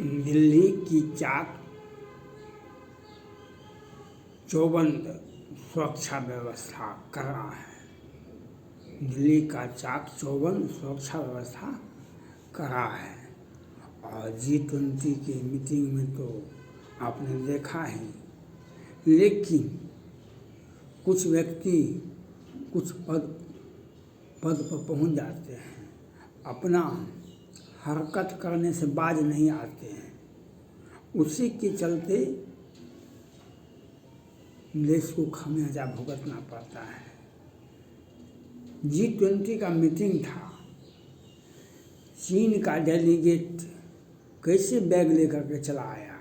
दिल्ली की चाक चौबंद सुरक्षा व्यवस्था कर रहा है। दिल्ली का चाक चौबंद सुरक्षा व्यवस्था कर रहा है। और G20 की मीटिंग में तो आपने देखा ही, लेकिन कुछ व्यक्ति कुछ पद पर पहुंच जाते हैं, अपना हरकत करने से बाज नहीं आते हैं। उसी के चलते देश को खामियाजा भुगतना पड़ता है। G20 का मीटिंग था, चीन का डेलीगेट कैसे बैग लेकर के चला आया?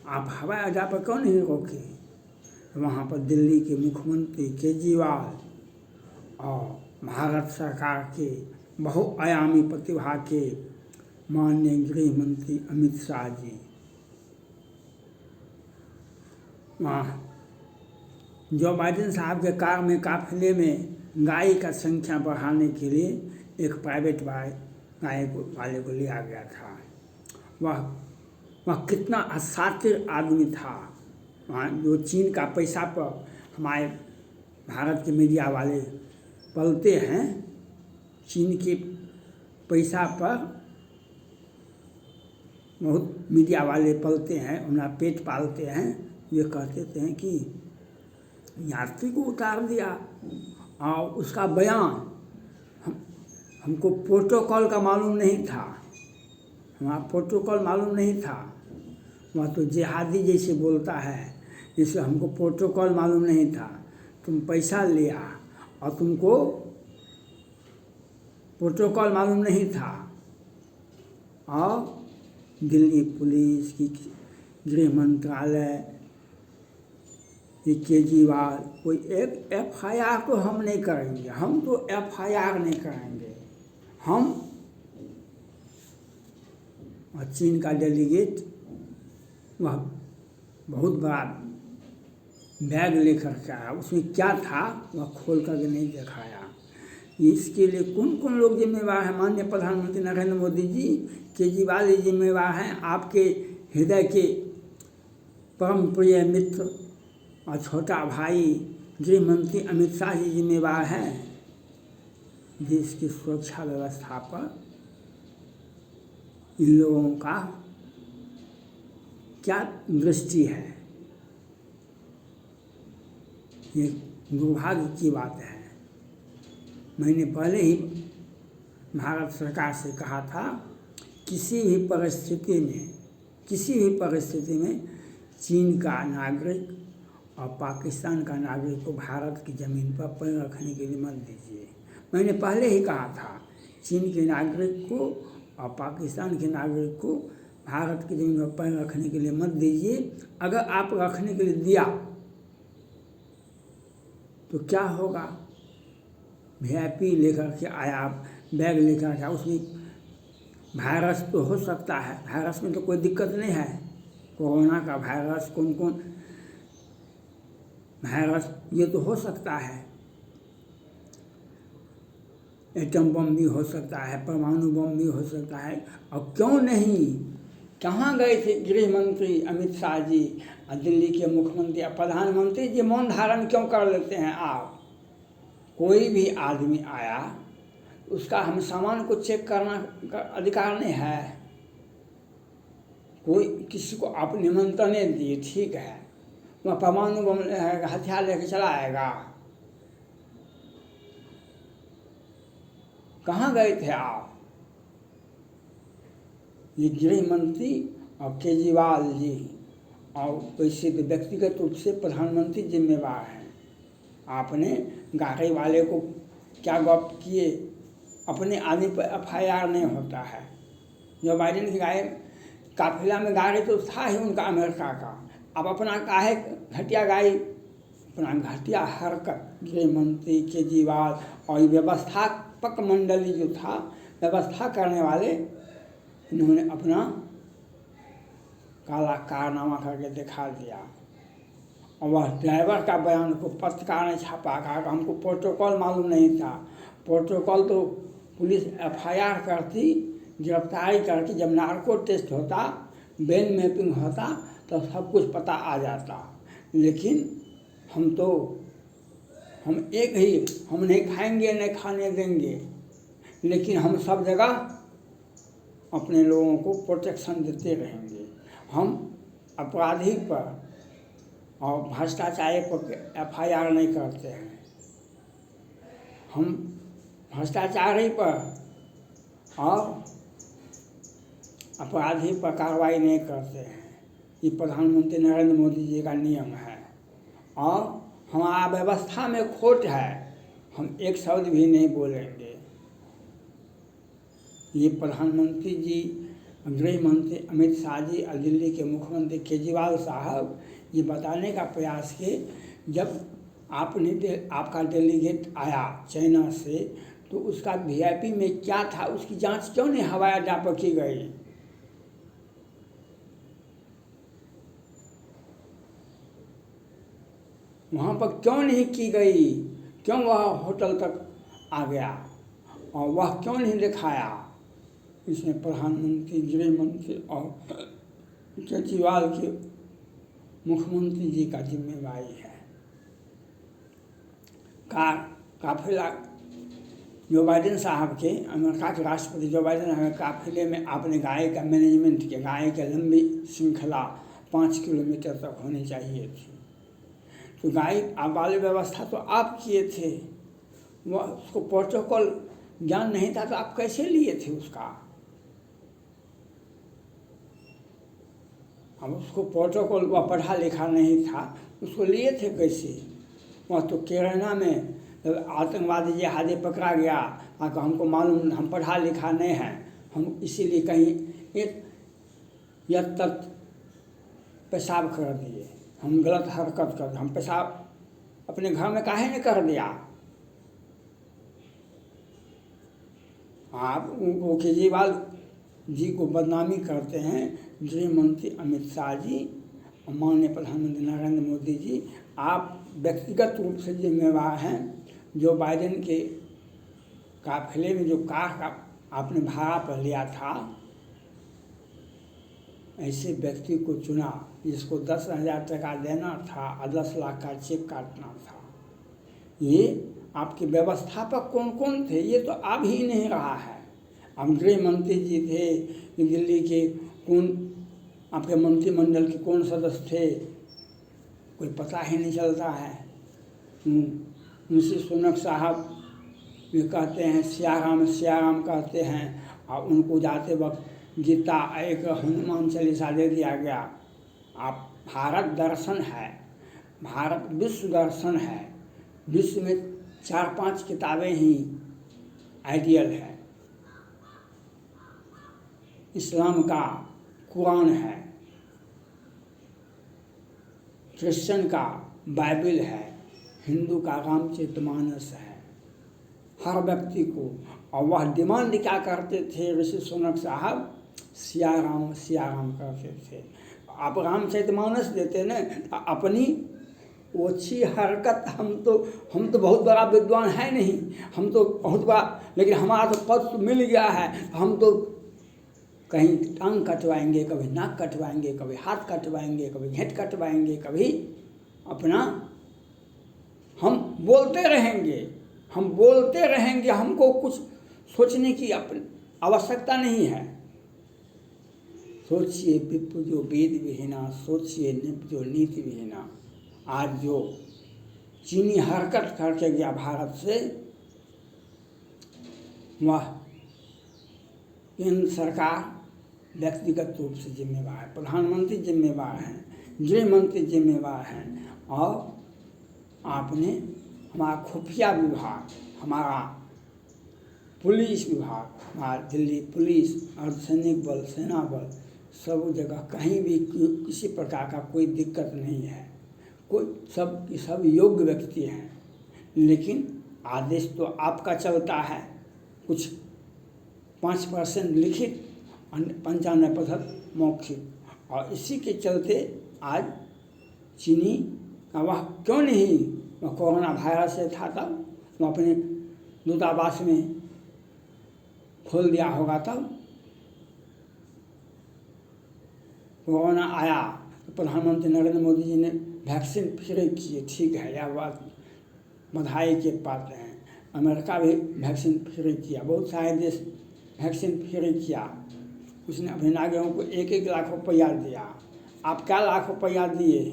आप हवाई अड्डा पर क्यों नहीं रोके? वहाँ पर दिल्ली के मुख्यमंत्री केजरीवाल और भारत सरकार के बहुआयामी प्रतिभा के माननीय गृह मंत्री अमित शाह जी वहाँ जो बाइडेन साहब के कार में काफिले में गाय का संख्या बढ़ाने के लिए एक प्राइवेट गाय वाले को लिया गया था। वह कितना अशातिर आदमी था। वहाँ जो चीन का पैसा पर हमारे भारत के मीडिया वाले पलते हैं, चीन के पैसा पर बहुत मीडिया वाले पलते हैं, उनका पेट पालते हैं। ये कहते हैं कि यात्री को उतार दिया, और उसका बयान हमको प्रोटोकॉल का मालूम नहीं था, हमारा प्रोटोकॉल मालूम नहीं था। वह तो जिहादी जैसे बोलता है, जैसे हमको प्रोटोकॉल मालूम नहीं था। तुम पैसा लिया और तुमको प्रोटोकॉल मालूम नहीं था। और दिल्ली पुलिस की गृह मंत्रालय ये केजरीवाल कोई एक FIR तो हम नहीं करेंगे, हम तो FIR नहीं करेंगे। हम और चीन का डेलीगेट वह बहुत बड़ा बैग लेकर के आया, उसमें क्या था वह खोल करके नहीं दिखाया। इसके लिए कौन कौन लोग जिम्मेवार हैं? माननीय प्रधानमंत्री नरेंद्र मोदी जी, केजरीवाल जी जिम्मेवार हैं, आपके हृदय के परम प्रिय मित्र और छोटा भाई गृह मंत्री अमित शाह जी जिम्मेवार हैं। देश की सुरक्षा व्यवस्था पर इन लोगों का क्या दृष्टि है? ये दुर्भाग्य की बात है। मैंने पहले ही भारत सरकार से कहा था, किसी भी परिस्थिति में चीन का नागरिक और पाकिस्तान का नागरिक को भारत की ज़मीन पर पैर रखने के लिए मत दीजिए। मैंने पहले ही कहा था, चीन के नागरिक को और पाकिस्तान के नागरिक को भारत की ज़मीन पर पैर रखने के लिए मत दीजिए। अगर आप रखने के लिए दिया तो क्या होगा? VIP लेकर के आया, बैग लेकर के आया, उसमें वायरस तो हो सकता है, वायरस में तो कोई दिक्कत नहीं है। कोरोना का वायरस, कौन कौन वायरस, ये तो हो सकता है। एटम बम भी हो सकता है, परमाणु बम भी हो सकता है। और क्यों नहीं, कहाँ गए थे गृह मंत्री अमित शाह जी और दिल्ली के मुख्यमंत्री और प्रधानमंत्री जी? मौन धारण क्यों कर लेते हैं आप? कोई भी आदमी आया, उसका हम सामान को चेक करना का अधिकार नहीं है। कोई किसी को आप निमंत्रण दिए, ठीक है, वह परमाणु बम हथियार लेके चला आएगा? कहाँ गए थे आप? ये गृह मंत्री और केजरीवाल जी और वैसे तो व्यक्तिगत रूप से प्रधानमंत्री जिम्मेवार हैं। आपने गाड़ी वाले को क्या गप किए? अपने आदमी पर FIR नहीं होता है। जो बाइडेन की गाय काफिला में गाड़ी तो था ही उनका अमेरिका का, अब अपना काहे घटिया गाड़ी, अपना घटिया हरकत गृह मंत्री केजरीवाल और व्यवस्थापक मंडली जो था, व्यवस्था करने वाले, इन्होंने अपना काला कारनामा करके दिखा दिया। और वह ड्राइवर का बयान को पत्रकार ने छापा, कहा कि हमको प्रोटोकॉल मालूम नहीं था। प्रोटोकॉल तो पुलिस FIR करती, गिरफ्तारी करके जब नार्को टेस्ट होता, ब्रेन मैपिंग होता, तो सब कुछ पता आ जाता। लेकिन हम एक ही, हम नहीं खाएंगे नहीं खाने देंगे, लेकिन हम सब जगह अपने लोगों को प्रोटेक्शन देते रहेंगे। हम अपराधी पर और भ्रष्टाचारी पर FIR नहीं करते हैं, हम भ्रष्टाचारी पर और अपराधी पर कार्रवाई नहीं करते हैं। ये प्रधानमंत्री नरेंद्र मोदी जी का नियम है और हमारा व्यवस्था में खोट है, हम एक शब्द भी नहीं बोलेंगे। ये प्रधानमंत्री जी, गृह मंत्री अमित शाह जी और दिल्ली के मुख्यमंत्री केजरीवाल साहब ये बताने का प्रयास किए, जब आपका डेलीगेट आया चाइना से, तो उसका VIP में क्या था, उसकी जांच क्यों नहीं हवाई अड्डा पर की गई? वहाँ पर क्यों नहीं की गई? क्यों वह होटल तक आ गया और वह क्यों नहीं दिखाया? इसमें प्रधानमंत्री, गृह मंत्री और केजरीवाल के मुख्यमंत्री जी का जिम्मेवारी है। काफिला जो बाइडेन साहब के, अमेरिका के राष्ट्रपति जो बाइडेन साहब के काफिले में आपने गाय का मैनेजमेंट किया, गाय की लंबी श्रृंखला 5 किलोमीटर तक होनी चाहिए थी, तो गाय वाली व्यवस्था तो आप किए थे, वह उसको प्रोटोकॉल ज्ञान नहीं था, तो आप कैसे लिए थे उसका? अब उसको प्रोटोकॉल वह पढ़ा लिखा नहीं था, उसको लिए थे कैसे? वह तो केरला में आतंकवादी जिहादी पकड़ा गया, आकर हमको मालूम, हम पढ़ा लिखा नहीं है, हम इसीलिए कहीं एक तक पेशाब कर दिए, हम गलत हरकत कर, हम पेशाब अपने घर में काहे नहीं कर दिया? आप वो केजरीवाल जी को बदनामी करते हैं, गृह मंत्री अमित शाह जी और माननीय प्रधानमंत्री नरेंद्र मोदी जी। आप व्यक्तिगत रूप से जिम्मेवार हैं। जो बाइडेन के काफिले में जो कार का आपने भाड़ा पर लिया था, ऐसे व्यक्ति को चुना जिसको 10,000 टका देना था और 10 लाख का चेक काटना था। ये आपकी व्यवस्थापक कौन कौन थे, ये तो आ भी नहीं रहा है। हम गृह मंत्री जी थे, दिल्ली के कौन, आपके मंत्रिमंडल के कौन सदस्य थे, कोई पता ही नहीं चलता है। ऋषि सुनक साहब ये कहते हैं सियाराम सियाराम कहते हैं, और उनको जाते वक्त गीता एक हनुमान चालीसा दे दिया गया। आप भारत दर्शन है, भारत विश्व दर्शन है, विश्व में 4-5 किताबें ही आइडियल है। इस्लाम का कुरान है, क्रिश्चियन का बाइबल है, हिंदू का रामचरितमानस है। हर व्यक्ति को, और वह डिमांड क्या करते थे ऋषि सुनक साहब? सियाराम सियाराम करते थे। आप रामचरितमानस देते न, अपनी ओछी हरकत, हम तो बहुत बड़ा विद्वान है नहीं, हम तो बहुत बड़ा, लेकिन हमारा तो पद तो मिल गया है, हम तो कहीं टांग कटवाएंगे, कभी नाक कटवाएंगे, कभी हाथ कटवाएंगे, कभी घेंट कटवाएंगे, कभी अपना, हम बोलते रहेंगे, हमको कुछ सोचने की आवश्यकता नहीं है। सोचिए विप्र जो वेद विहीना, सोचिए निप जो नीति विहीना। आज जो चीनी हरकत करके गया भारत से, वह केंद्र सरकार व्यक्तिगत रूप से जिम्मेवार है, प्रधानमंत्री जिम्मेवार हैं, गृह मंत्री जिम्मेवार हैं, और आपने हमारा खुफिया विभाग, हमारा पुलिस विभाग, हमारा दिल्ली पुलिस, अर्धसैनिक बल, सेना बल, सब जगह कहीं भी किसी प्रकार का कोई दिक्कत नहीं है, सब योग्य व्यक्ति हैं। लेकिन आदेश तो आपका चलता है, कुछ 5% लिखित, 95% मौखिक, और इसी के चलते आज चीनी का वह क्यों नहीं, वह कोरोना वायरस से था तब वह अपने दूतावास में खोल दिया होगा तब, कोरोना आया तो प्रधानमंत्री नरेंद्र मोदी जी ने वैक्सीन फ्री किए, ठीक है, यह बात बधाई के पात्र हैं। अमेरिका भी वैक्सीन फ्री किया, बहुत सारे देश वैक्सीन फ्री किया। उसने अपने नागरिकों को 1-1 लाख रुपया दिया। आप क्या लाख रुपया दिए?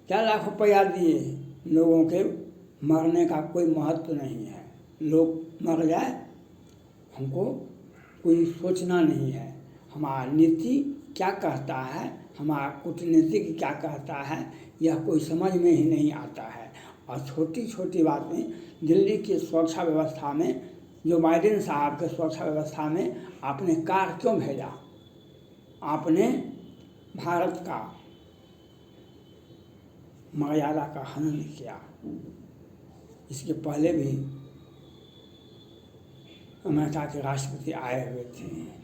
क्या लाख रुपया दिए? लोगों के मरने का कोई महत्व नहीं है। लोग मर जाए, हमको कोई सोचना नहीं है। हमारा नीति क्या कहता है, हमारा कूटनीतिक क्या कहता है, यह कोई समझ में ही नहीं आता है। और छोटी छोटी बात में दिल्ली की सुरक्षा व्यवस्था में, जो बाइडेन साहब के सुरक्षा व्यवस्था में आपने कार क्यों भेजा? आपने भारत का मर्यादा का हनन किया। इसके पहले भी अमेरिका के राष्ट्रपति आए हुए थे,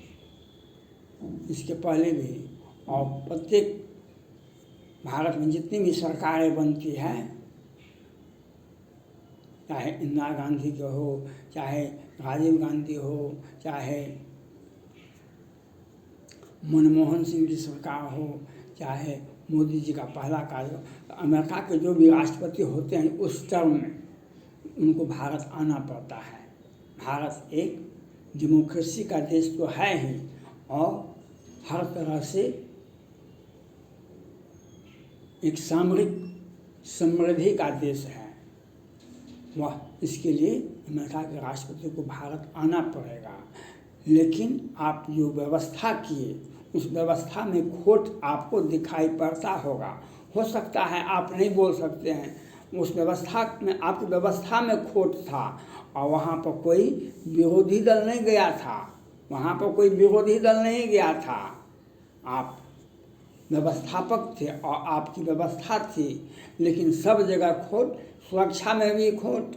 इसके पहले भी। और प्रत्येक भारत में जितनी भी सरकारें बनती है, चाहे इंदिरा गांधी के हो, चाहे राजीव गांधी हो, चाहे मनमोहन सिंह की सरकार हो, चाहे मोदी जी का पहला कार्य हो, तो अमेरिका के जो भी राष्ट्रपति होते हैं उस टर्म में उनको भारत आना पड़ता है। भारत एक डेमोक्रेसी का देश तो है ही, और हर तरह से एक सामरिक समृद्धि का देश है। वह इसके लिए अमेरिका के राष्ट्रपति को भारत आना पड़ेगा। लेकिन आप जो व्यवस्था किए, उस व्यवस्था में खोट आपको दिखाई पड़ता होगा। हो सकता है आप नहीं बोल सकते हैं, उस व्यवस्था में, आपकी व्यवस्था में खोट था, और वहाँ पर कोई विरोधी दल नहीं गया था, वहाँ पर कोई विरोधी दल नहीं गया था। आप व्यवस्थापक थे और आपकी व्यवस्था थी, लेकिन सब जगह खोट, सुरक्षा में भी खोट,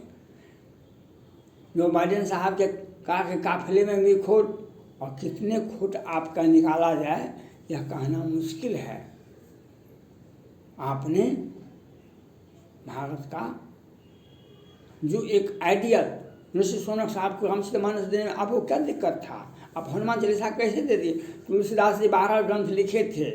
जो बाइडेन साहब के कार के काफिले में भी खोट, और कितने खोट आपका निकाला जाए यह कहना मुश्किल है। आपने भारत का जो एक आइडियल, ऋषि सोनक साहब को रामचरितमानस देने में आपको क्या दिक्कत था? आप हनुमान चालीसा कैसे दे दिए? तुलसीदास जी 12 ग्रंथ लिखे थे,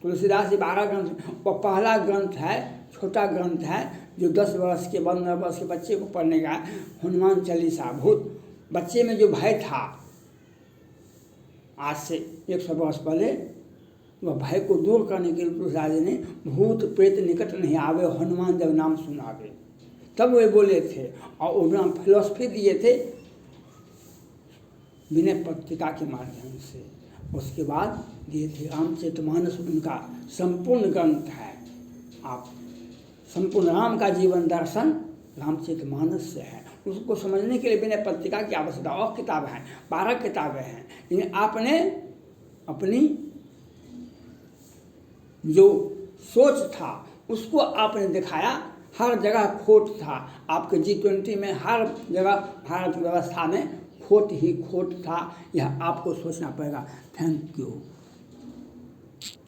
तुलसीदास जी 12 ग्रंथ, वो पहला ग्रंथ है, छोटा ग्रंथ है, जो 10 वर्ष के 15 वर्ष के बच्चे को पढ़ने का, हनुमान चालीसा। भूत बच्चे में जो भय था, आज से 100 वर्ष पहले, वह भय को दूर करने के लिए तुलसीदास जी ने भूत प्रेत निकट नहीं आवे, हनुमान जब नाम सुनावे, तब वे बोले थे। और उन्होंने फिलॉसफी दिए थे विनय पत्रिका के माध्यम से। उसके बाद दिए थे रामचरितमानस, उनका संपूर्ण ग्रंथ है। आप संपूर्ण राम का जीवन दर्शन रामचरितमानस से है। उसको समझने के लिए विनय पत्रिका की आवश्यकता, और किताबें हैं, 12 किताबें हैं। लेकिन आपने अपनी जो सोच था उसको आपने दिखाया, हर जगह खोट था। आपके G20 में हर जगह भारत व्यवस्था में खोट ही खोट था। यह आपको सोचना पड़ेगा। Thank you.